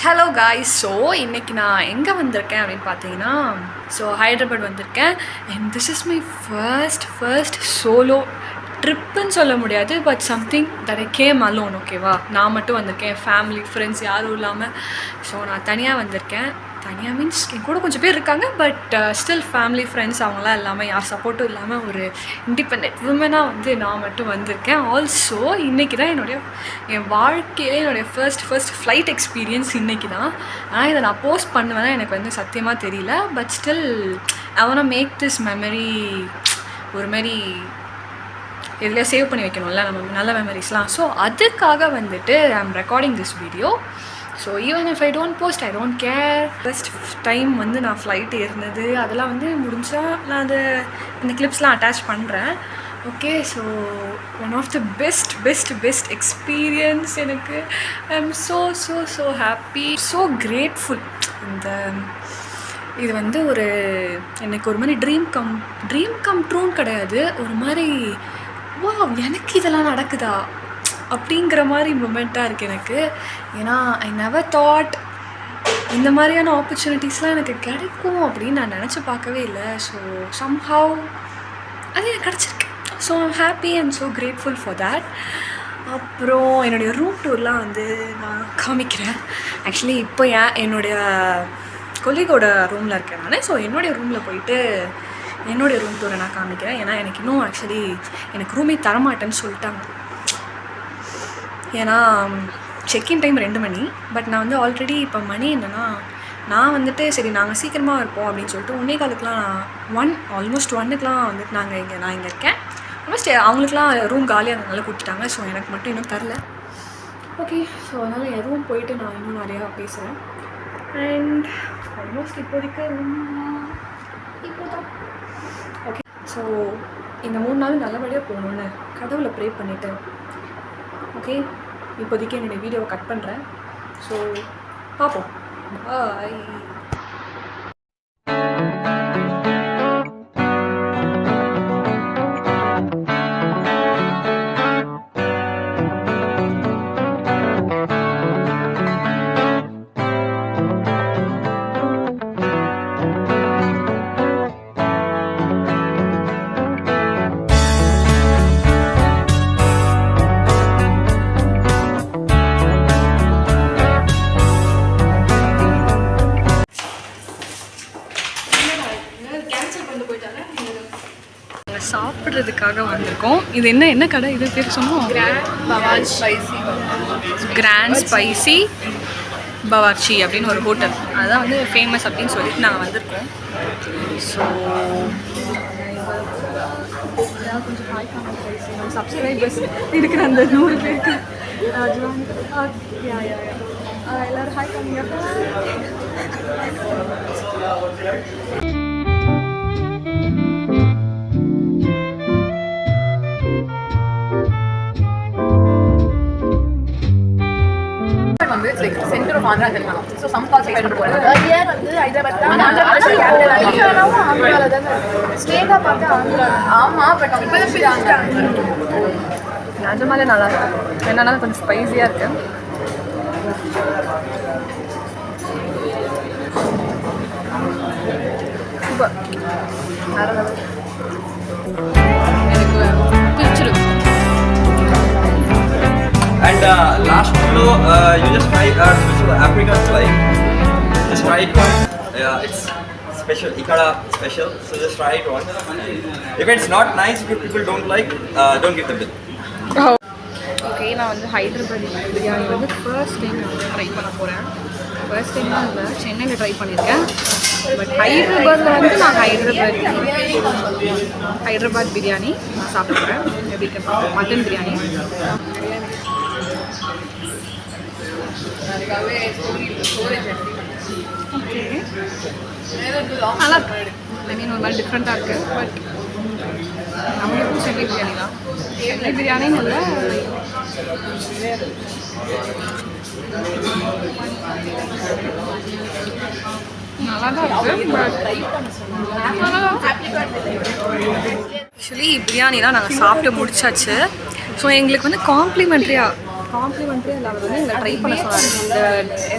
Hello guys. So இன்றைக்கி நான் எங்கே வந்திருக்கேன் அப்படின்னு பார்த்தீங்கன்னா, ஹைதராபாத் வந்திருக்கேன். And this is my first solo ட்ரிப்புன்னு சொல்ல முடியாது, but something that I came alone. ஓகேவா, நான் மட்டும் வந்திருக்கேன், ஃபேமிலி ஃப்ரெண்ட்ஸ் யாரும் இல்லாமல். ஸோ நான் தனியாக வந்திருக்கேன். தனியாக மீன்ஸ் என் கூட கொஞ்சம் பேர் இருக்காங்க, பட் ஸ்டில் ஃபேமிலி ஃப்ரெண்ட்ஸ் அவங்களாம் இல்லாமல், யார் சப்போர்ட்டும் இல்லாமல் ஒரு இண்டிபெண்ட் உமனாக நான் மட்டும் வந்திருக்கேன். ஆல்சோ இன்றைக்கி தான் என் வாழ்க்கையிலே என்னுடைய ஃபர்ஸ்ட் ஃப்ளைட் எக்ஸ்பீரியன்ஸ் இன்றைக்கி தான். ஆனால் இதை நான் போஸ்ட் பண்ணுவேன்னா எனக்கு சத்தியமாக தெரியல, but still I want to make this memory ஒரு மாதிரி எதுலையா சேவ் பண்ணி வைக்கணும்ல நம்ம நல்ல மெமரிஸ்லாம். ஸோ அதுக்காக I am recording this video. So even if I don't post, I don't care. First time நான் ஃப்ளைட் ஏறினது அதெல்லாம் முடிஞ்சால் நான் அந்த கிளிப்ஸ்லாம் அட்டாச் பண்ணுறேன். Okay, so one of the best experience எனக்கு. I am so happy, so grateful. இது எனக்கு ஒரு மாதிரி ட்ரீம் கம் ட்ரூன்னு கிடையாது, ஒரு மாதிரி வா எனக்கு இதெல்லாம் நடக்குதா அப்படிங்கிற மாதிரி மொமெண்ட்டாக இருக்குது எனக்கு. ஏன்னா ஐ நெவர் தாட் இந்த மாதிரியான ஆப்பர்ச்சுனிட்டிஸ்லாம் எனக்கு கிடைக்கும் அப்படின்னு நான் நினச்சி பார்க்கவே இல்லை. ஸோ சம்ஹவ் அது எனக்கு கிடச்சிருக்கு. So I'm happy and so grateful for that. அப்புறம் என்னுடைய ரூம் டூர்லாம் நான் காமிக்கிறேன். ஆக்சுவலி இப்போ என்னுடைய கொலீகோட ரூமில் இருக்கேன் நான். ஸோ என்னுடைய ரூமில் போயிட்டு என்னுடைய ரூம் டூரை நான் காமிக்கிறேன். ஏன்னா எனக்கு இன்னும் ஆக்சுவலி எனக்கு ரூமே தரமாட்டேன்னு சொல்லிட்டாங்க. ஏன்னா செக்இன் டைம் 2 மணி, பட் நான் ஆல்ரெடி இப்போ மணி என்னென்னா, நான் சரி நாங்கள் சீக்கிரமாக இருப்போம் அப்படின்னு சொல்லிட்டு 1:15 ஆல்மோஸ்ட் 1க்குலாம் நான் இங்கே இருக்கேன். ஆல்மோஸ்ட் அவங்களுக்குலாம் ரூம் காலியாக இருந்ததுனால கொடுத்துட்டாங்க. ஸோ எனக்கு மட்டும் இன்னும் தரல. ஓகே, ஸோ அதனால் என் ரூம் போயிட்டு நான் இன்னும் நிறையா பேசுகிறேன். அண்ட் ஆல்மோஸ்ட் இப்போதைக்கு தான் ஓகே. ஸோ இந்த 3 நாள் நல்லபடியாக போகணுன்னு கடவுளை ப்ரே பண்ணிவிட்டேன். ஓகே, இப்போதைக்கு என்னுடைய வீடியோவை கட் பண்ணுறேன். ஸோ பார்ப்போம். பாய். சாப்பிட்றதுக்காக வந்திருக்கோம். இது என்ன கடை, இது பேர் சொன்னோம்? கிராண்ட் ஸ்பைசி பவாச்சி அப்படின்னு ஒரு ஹோட்டல். அதுதான் ஃபேமஸ் அப்படின்னு சொல்லிட்டு நாங்கள் வந்திருக்கோம். ஸோ கொஞ்சம் ஹாய் காமெண்ட் சப்ஸ்கிரைபர்ஸ் இருக்கிற அந்த 100 பேருக்கு எல்லோரும் ஹாய் காமிங்க. Like center of Andhra Telangana. So some parts I don't know. Earlier Hyderabad Andhra Pradesh capital. Andhra la dhaan state ah paatha Andhra. Aama but ipo piranga. நிஜமாலே நல்லா இருக்கு. என்னன்னா கொஞ்சம் ஸ்பைசியாக இருக்கு. சூப்பர். எனக்கு பிடிச்சிருக்கு. And last kilo, you just try special African fly. Just try it once. It's special, Ikara special. So just try it once. If it's not nice, if people don't like, don't give the bill. Okay, நான் Hyderabad biryani first time try பண்ண போகிறேன். First time தான் இல்லை, சென்னையில் try பண்ணியிருக்கேன். But ஹைதராபாத்தில் நான் ஹைதராபாத் பிரியாணி நான் சாப்பிட போகிறேன். எப்படி இருக்கு? மட்டன் பிரியாணி. ஓகே, நல்லா இருக்கு. ஐ மீன் ஒரு மாதிரி டிஃப்ரெண்ட்டாக இருக்குது. பட் நம்மளுக்கும் சென்னை பிரியாணி தான். சென்னை பிரியாணின்னு இல்லை, நல்லா தான் இருக்குது. பட் ஆக்சுவலி பிரியாணிலாம் நாங்கள் சாப்பிட்டு முடிச்சாச்சு. ஸோ எங்களுக்கு காம்ப்ளிமெண்ட்ரியாக காம்ப்ளிமெண்ட்ரி அவர் வந்து எங்களை ட்ரை பண்ண சொன்னார். இந்த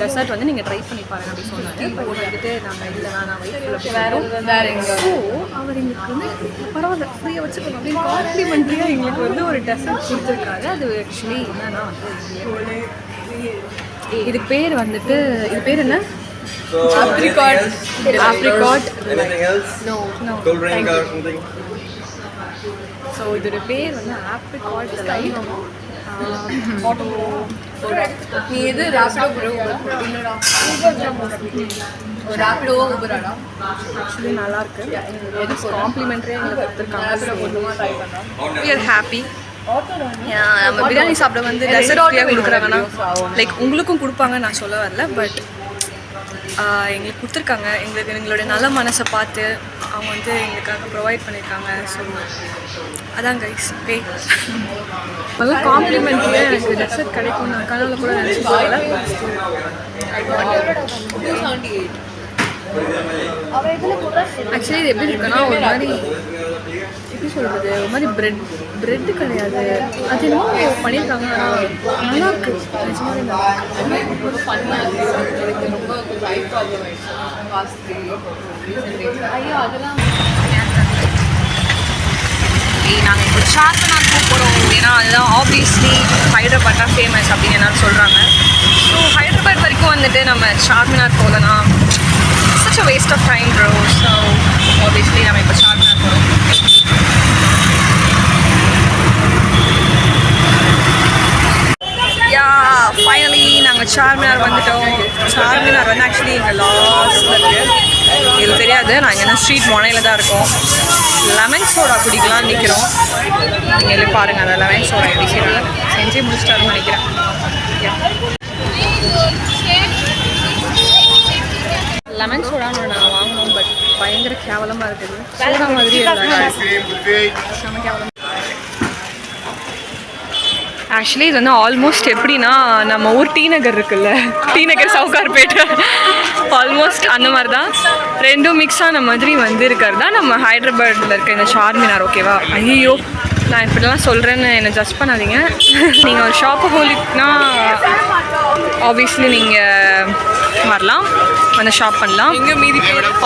டெசர்ட் வந்து நீங்கள் ட்ரை பண்ணி பாருங்க அப்படின்னு சொன்னார். இப்போ வந்துட்டு நாங்கள் இல்லைனா நான் வெயிட் வேறு எங்கே. ஸோ அவர் எங்களுக்கு வந்து பரவாயில்ல ஃப்ரீயாக வச்சுக்கணும் அப்படின்னு காம்ப்ளிமெண்ட்ரியாக எங்களுக்கு வந்து ஒரு டெசர்ட் கொடுத்துருக்காரு. அது ஆக்சுவலி என்னன்னா வந்து இதுக்கு பேர் வந்துட்டு இது பேர் என்ன? So, Apricot. Anything else? No. Cool drink or something? So இதோட பேர் வந்து ஆப்ரிகாட் லைட். நீ எது ராபிடோ ப்ரோ ராபிடோ ஊபராடா? ஆக்சுவலி நல்லாயிருக்கு. எது காம்ப்ளிமெண்ட்ரியாக எங்களுக்கு கொடுத்துருக்காங்க. We are happy. நம்ம பிரியாணி சாப்பிட வந்து டெசர்ட் ஃப்ரீயாக கொடுக்குறாங்கன்னா லைக் உங்களுக்கும் கொடுப்பாங்கன்னு நான் சொல்ல வரல. பட் எங்களுக்கு கொடுத்துருக்காங்க. எங்களுடைய நல்ல மனசை பார்த்து அவங்க வந்து எங்களுக்காக ப்ரொவைட் பண்ணியிருக்காங்க. ஸோ அதான் கைஸ் பே நல்லா காம்ப்ளிமெண்ட்ரியாக எனக்கு டெசர்ட் கிடைக்கும் நான் கனவுல கூட நினச்சிருக்கல. ஆக்சுவலி இது எப்படி இருக்குன்னா ஒரு மாதிரி எப்படி சொல்கிறது, ஒரு மாதிரி ப்ரெட்டு கிடையாது. அது என்னமோ பண்ணியிருக்காங்க. நல்லா இருக்கு. ஐயோ அதெல்லாம் நாங்கள் இப்போ சார்மினார் போகிறோம். ஏன்னா அதுதான் ஆப்வியஸ்லி ஹைதராபாத்தான் ஃபேமஸ் அப்படின்னு எல்லாரும் சொல்கிறாங்க. ஸோ ஹைதராபாத் வரைக்கும் வந்துட்டு நம்ம சார்மினார் போகலன்னா such a waste of time bro. So obviously நம்ம இப்போ சார்மினார் போகிறோம். ஃபைனலி நாங்கள் சார்மினார் வந்துட்டோம். சார்மினார் வந்து ஆக்சுவலி எங்கள் லாஸ்ட்டில் இருக்குது. எனக்கு தெரியாது, நாங்கள் என்ன ஸ்ட்ரீட் முனையில் தான் இருக்கோம். லெமன் சோடா குடிக்கலாம் நிற்கிறோம். நீங்கள் பாருங்கள் அந்த லெமன் சோடா எப்படி செய்யறாங்க. செஞ்சு முடிச்சிட்டாருன்னு நினைக்கிறேன். லெமன் சோடான்னு ஒன்று நாங்கள் வாங்கினோம். பட் பயங்கர கேவலமாக இருக்குது. சோடா மாதிரி செம்ம கேவலம். ஆக்சுவலி இது வந்து ஆல்மோஸ்ட் எப்படின்னா நம்ம ஊர் டி நகர் இருக்குல்ல, டி நகர் சவுகார்பேட்டை ஆல்மோஸ்ட் அந்த மாதிரி தான் ரெண்டும் மிக்ஸ் ஆன மாதிரி வந்து இருக்கிறது தான் நம்ம ஹைதராபாத்தில் இருக்க இந்த சார்மினார். ஓகேவா? ஐயோ நான் இப்படிலாம் சொல்கிறேன்னு என்னை ஜட்ஜ் பண்ணாதீங்க. நீங்கள் ஒரு ஷாப்பஹோலிக்னா ஆப்வியஸ்லி நீங்கள் வரலாம், வந்து ஷாப் பண்ணலாம்.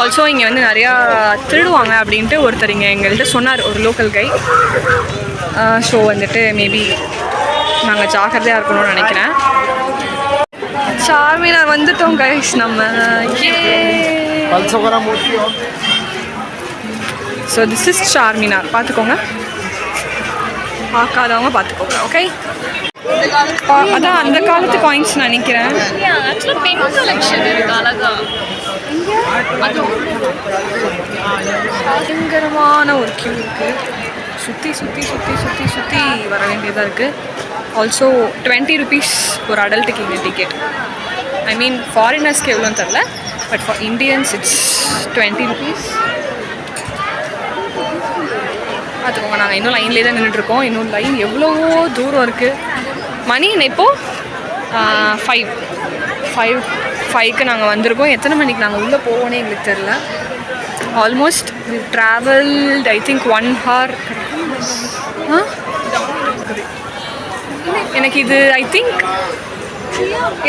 ஆல்சோ இங்கே வந்து நிறையா திருடுவாங்க அப்படின்ட்டு ஒருத்தர் இங்கே எங்கள்கிட்ட சொன்னார், ஒரு லோக்கல் கை. ஸோ வந்துட்டு மேபி நாங்கள் ஜாக்கிரதையாக இருக்கணும்னு நினைக்கிறேன். சார்மினார் வந்துட்டோம் கைஸ் நம்ம. So this is Charminar. பார்த்துக்கோங்க, பார்க்காதவங்க பார்த்துக்கோங்க. ஓகே, அதான் அந்த காலத்து காயின்ஸ் நினைக்கிறேன். பயங்கரமான ஒரு கியூ இருக்குது. சுற்றி சுற்றி சுற்றி சுற்றி சுற்றி வர வேண்டியதாக இருக்குது. ஆல்சோ 20 rupees ஒரு அடல்ட்டுக்கு இங்கே டிக்கெட். ஐ மீன் ஃபாரினர்ஸ்க்கு எவ்வளோன்னு தெரில, but for Indians it's 20 rupees. பார்த்துக்கோங்க, நாங்கள் இன்னும் லைன்லேயே தான் நின்றுட்டுருக்கோம். இன்னும் லைன் எவ்வளவோ தூரம் இருக்குது. மணி என்ன இப்போது 5:05க்கு நாங்கள் வந்திருக்கோம். எத்தனை மணிக்கு நாங்கள் உள்ளே போவோன்னே எங்களுக்கு தெரில. Almost travelled I think 1 hour. எனக்கு இது ஐ திங்க்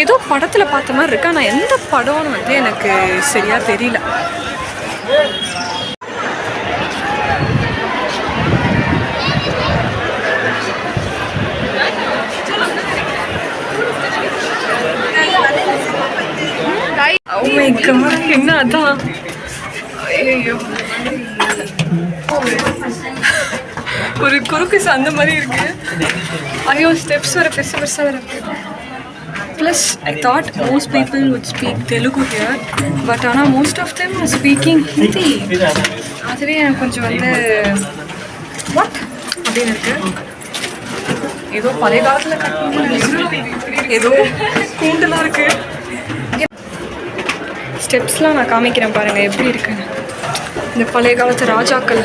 ஏதோ படத்தில் பார்த்த மாதிரி இருக்கு. ஆனால் எந்த படம்னு வந்து எனக்கு சரியாக தெரியல. என்ன அதான் ஐயோ ஒரு குறுக்கு அந்த மாதிரி இருக்கு. ஐயோ ஸ்டெப்ஸ் வர பெருசு பெருசாக வர. Plus I thought most people would speak Telugu here, but ஆனால் most of them are speaking Hindi. அதுவே எனக்கு கொஞ்சம் வந்து வாட் அப்படின்னு இருக்கு. ஏதோ பழைய காலத்தில் கட்டணும், ஏதோ கூண்டெல்லாம் இருக்கு. ஸ்டெப்ஸ்லாம் நான் காமிக்கிறேன் பாருங்கள் எப்படி இருக்குன்னு. இந்த பழைய காலத்து ராஜாக்கள்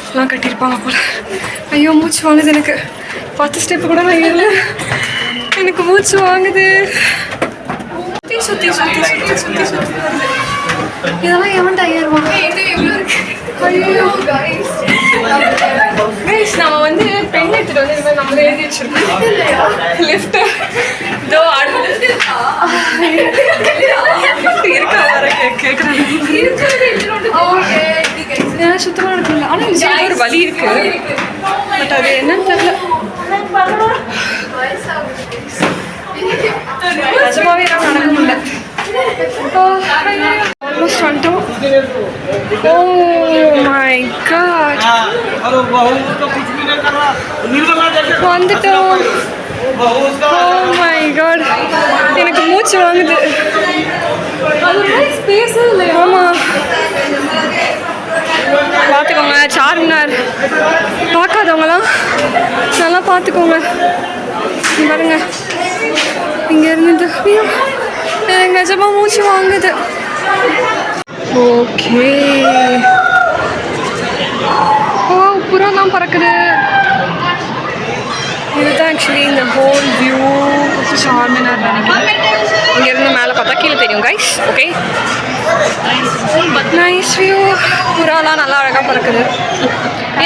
எல்லாம் கட்டியிருப்பாங்க போல. ஐயோ மூச்சு வாங்குது எனக்கு. 10 ஸ்டெப்பு கூட நான் ஏறல, எனக்கு மூச்சு வாங்குது. சுற்றி சுற்றி சுற்றி சுற்றி சுற்றி சுற்றி வருது. இதெல்லாம் எவன்டா ஏறுவாங்க? ஐயோ கைஸ் நம்ம வந்து பெண் எடுத்துட்டு வந்து இந்த மாதிரி நம்மளே எழுதி வச்சிருக்கோம். லிஃப்ட் இதோ அடுத்து இருக்கா வர கேட்குறாங்க. சுத்தமாக இருக்குல்ல, ஆனால் இது ஒரு வழி இருக்கு, பட் அது என்னன்னு தெரியல. நிஜமாவே எல்லாம் நடக்க முடியல. ஆல்மோஸ்ட் வந்துட்டோம். ஓ மை காட், வந்துட்டோம். ஓ மை காட், எனக்கு மூச்சு வாங்குது. ஆமாம், பார்த்துக்கோங்க. சார்மினார் பார்க்காதவங்களாம் நல்லா பார்த்துக்கோங்க. பாருங்க, இங்கே இருந்து எனக்கு நிஜமாக மூச்சு வாங்குது. ஓகே, ஓ புறாலாம் பறக்குது. இதுதான் ஆக்சுவலி இந்த ஹோல் வியூ சார்மினார் நினைக்கிறேன். இங்கேருந்து மேலே பார்த்தா கீழே தெரியும் கைஸ். Okay, nice view. புறாலாம் நல்லா அழகாக பறக்குது.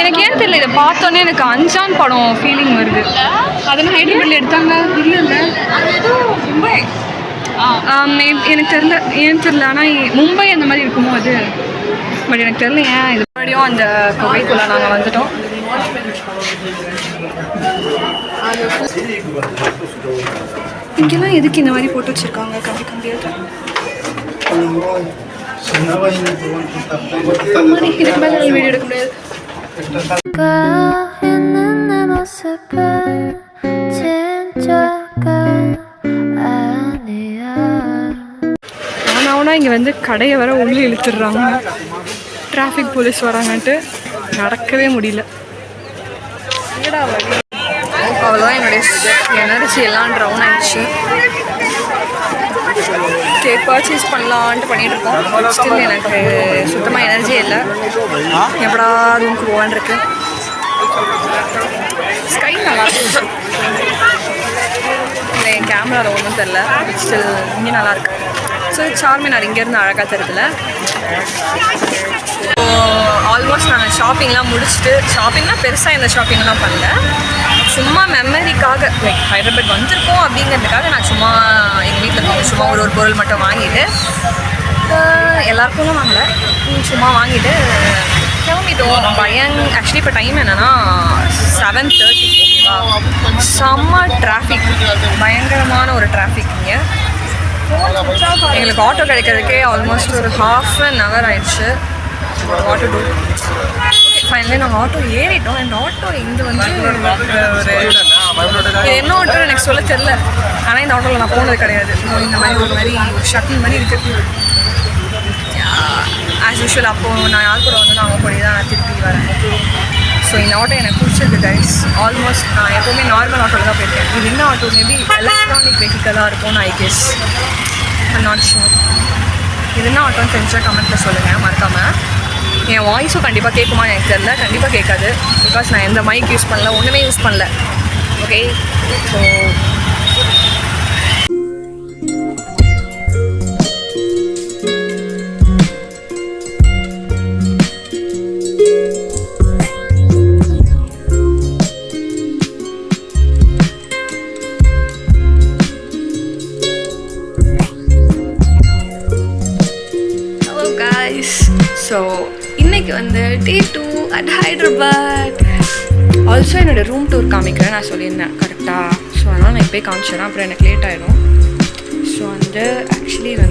எனக்கு ஏன் தெரியல, இதை பார்த்தோன்னே எனக்கு அஞ்சான் படம் ஃபீலிங் வருது. அதெல்லாம் ஹைதராபாத்தில் எடுத்தாங்க. இல்லை மும்பை, எனக்கு தெரியல ஏன் தெரியல. ஆனால் மும்பை அந்த மாதிரி இருக்குமோ அது, பட் எனக்கு தெரியல ஏன். இது மறுபடியும் அந்த குகைக்குள்ளே நாங்கள் வந்துட்டோம். இங்கெல்லாம் எதுக்கு இந்த மாதிரி போட்டு வச்சுருக்காங்க கம்பி கம்பியாக? இதுக்கு மேலே வீடியோ எடுக்க முடியாது. ஆனால் இங்கே வந்து கடையை வர உள்ளே இழுத்துடுறாங்க. டிராஃபிக் போலீஸ் வராங்கன்ட்டு நடக்கவே முடியல. அவ்வளோதான், என்னுடைய எனர்ஜி எல்லாம் ட்ரவுன் ஆயிடுச்சு. கேக் பர்ச்சேஸ் பண்ணலான்ட்டு பண்ணிகிட்ருக்கோம். ஸ்டில் எனக்கு சுத்தமாக எனர்ஜியே இல்லை. எப்படா ரூமுக்கு போவான்னு இருக்கு. ஸ்கை நல்லா இருந்துச்சு. இல்லை, என் கேமராவில் ஒன்றும் தெரில. ஸ்டில் இங்கே நல்லாயிருக்கு. ஸோ சார்மினார் இங்கேருந்து அழகாக தெரியுதுல. ஆல்மோஸ்ட் நாங்கள் ஷாப்பிங்லாம் முடிச்சுட்டு, ஷாப்பிங்லாம் பெருசாக எந்த ஷாப்பிங்லாம் பண்ணல, சும்மா மெமரிக்காக லைக் ஹைதராபாத் வந்திருக்கோம் அப்படிங்கிறதுக்காக நான் சும்மா எங்கள் வீட்டில் சும்மா ஒரு பொருள் மட்டும் வாங்கிட்டு, எல்லாருக்கும் வாங்கலை, சும்மா வாங்கிட்டு கிளம்பிட்டோம். ஆக்சுவலி இப்போ டைம் என்னென்னா 7:30. ஓகேவா, செம்ம டிராஃபிக், பயங்கரமான ஒரு டிராஃபிக். இங்கே எங்களுக்கு ஆட்டோ கிடைக்கிறதுக்கே ஆல்மோஸ்ட் ஒரு ½ an hour ஆயிடுச்சு. ஆட்டோ டூ ஓகே, ஃபைனலி நாங்கள் ஆட்டோ ஏறிட்டோம். அண்ட் ஆட்டோ இங்கே வந்து ஒரு இது என்ன ஆட்டோ எனக்கு சொல்ல தெரில, ஆனால் இந்த ஆட்டோவில் நான் போனது கிடையாது. இந்த மாதிரி ஒரு ஷட்டில் மாதிரி இருக்குது. ஆஸ் யூஷுவல் அப்போது நான் யார் கூட வந்து அவங்க கூட தான் நான் திருப்பி வரேன். ஸோ இந்த ஆட்டோ எனக்கு பிடிச்சிருக்கு கைஸ். ஆல்மோஸ்ட் நான் எப்போவுமே நார்மல் ஆட்டோவில் தான் போயிருக்கேன். இது என்ன ஆட்டோ மேபி எலக்ட்ரானிக் வெஹிக்கலாக இருக்கும்னு I guess, I not sure. இது என்ன ஆட்டோன்னு தெரிஞ்சால் கமெண்ட்டில் சொல்லுங்கள் மறக்காமல். என் வாய்ஸும் கண்டிப்பாக கேட்குமா எனக்கு தெரியல, கண்டிப்பாக கேட்காது. பிகாஸ் நான் எந்த மைக் யூஸ் பண்ணல, ஒன்றுமே யூஸ் பண்ணல. ஓகே, ஸோ ஸோ இன்றைக்கி வந்து Day 2 அட் ஹைதராபாத். ஆல்சோ என்னோடய ரூம் டூர் காமிக்கிறேன் நான் சொல்லியிருந்தேன் கரெக்டாக. ஸோ அதனால் நான் இப்போயே காமிச்சிடறேன், அப்புறம் எனக்கு லேட் ஆகிடும். ஸோ வந்து ஆக்சுவலி வந்து